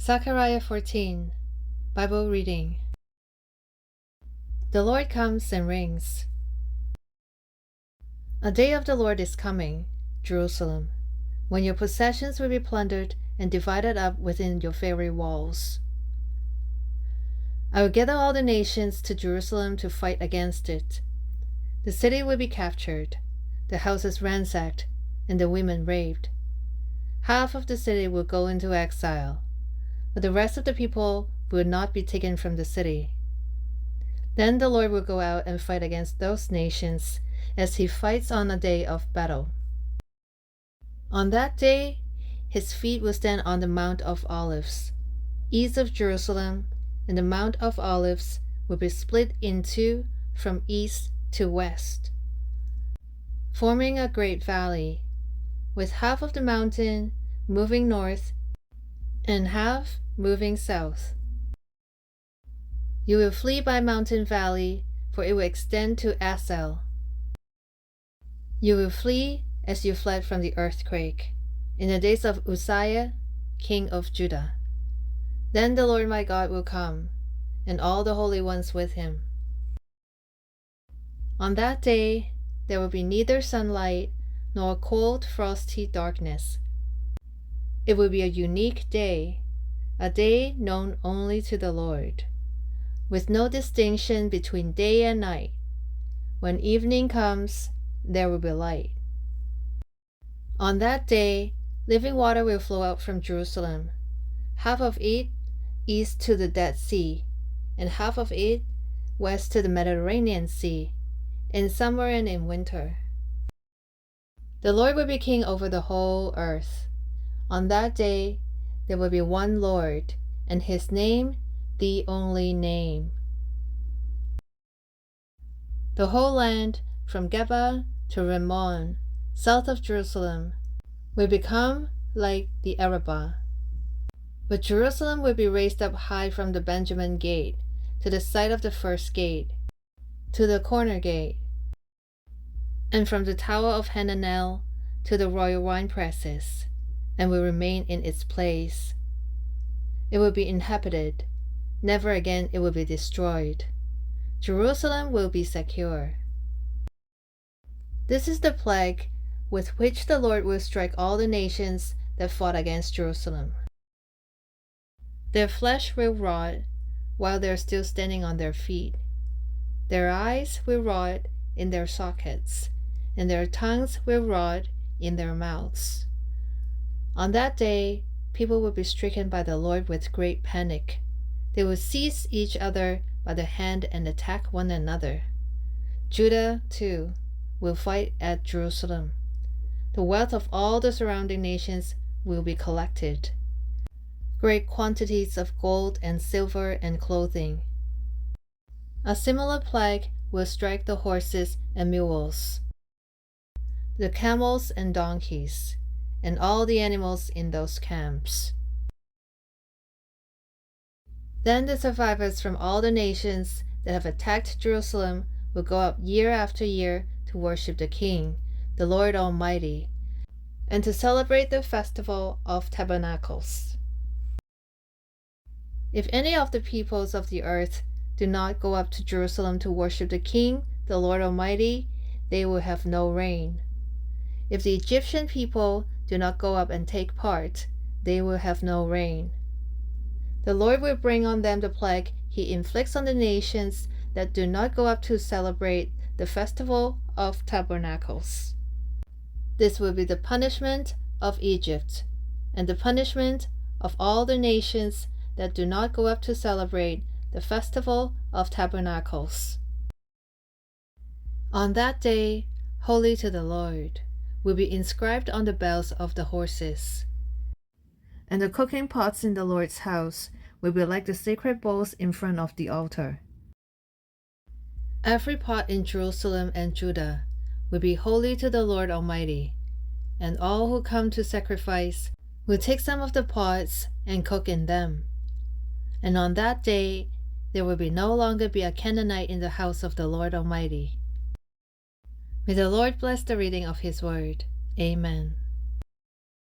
Zechariah 14, Bible reading. The Lord comes and reigns. A day of the Lord is coming, Jerusalem, when your possessions will be plundered and divided up within your very walls. I will gather all the nations to Jerusalem to fight against it. The city will be captured, the houses ransacked, and the women raped. Half of the city will go into exile, but the rest of the people will not be taken from the city. Then the Lord will go out and fight against those nations as he fights on a day of battle. On that day, his feet will stand on the Mount of Olives, east of Jerusalem, and the Mount of Olives will be split in two from east to west, forming a great valley, with half of the mountain moving north and half moving south. You will flee by Mountain Valley, for it will extend to Asel. You will flee as you fled from the earthquake, in the days of Uzziah, king of Judah. Then the Lord my God will come, and all the holy ones with him. On that day there will be neither sunlight nor cold, frosty darkness. It will be a unique day, a day known only to the Lord, with no distinction between day and night. When evening comes, there will be light. On that day, living water will flow out from Jerusalem, half of it east to the Dead Sea, and half of it west to the Mediterranean Sea, in summer and in winter. The Lord will be king over the whole earth. On that day, there will be one Lord, and his name the only name. The whole land, from Geba to Rimmon, south of Jerusalem, will become like the Arabah. But Jerusalem will be raised up high from the Benjamin gate to the side of the first gate, to the corner gate, and from the tower of Hananel to the royal wine presses, and will remain in its place. It will be inhabited. Never again it will be destroyed. Jerusalem will be secure. This is the plague with which the Lord will strike all the nations that fought against Jerusalem. Their flesh will rot while they are still standing on their feet. Their eyes will rot in their sockets, and their tongues will rot in their mouths. On that day, people will be stricken by the Lord with great panic. They will seize each other by the hand and attack one another. Judah, too, will fight at Jerusalem. The wealth of all the surrounding nations will be collected. Great quantities of gold and silver and clothing. A similar plague will strike the horses and mules, the camels and donkeys, and all the animals in those camps. Then the survivors from all the nations that have attacked Jerusalem will go up year after year to worship the King, the Lord Almighty, and to celebrate the festival of tabernacles. If any of the peoples of the earth do not go up to Jerusalem to worship the King, the Lord Almighty, they will have no rain. If the Egyptian people do not go up and take part, they will have no rain. The Lord will bring on them the plague he inflicts on the nations that do not go up to celebrate the festival of tabernacles. This will be the punishment of Egypt, and the punishment of all the nations that do not go up to celebrate the festival of tabernacles. On that day, holy to the Lord, will be inscribed on the bells of the horses. And the cooking pots in the Lord's house will be like the sacred bowls in front of the altar. Every pot in Jerusalem and Judah will be holy to the Lord Almighty, and all who come to sacrifice will take some of the pots and cook in them. And on that day there will no longer be a Canaanite in the house of the Lord Almighty. May the Lord bless the reading of his word. Amen.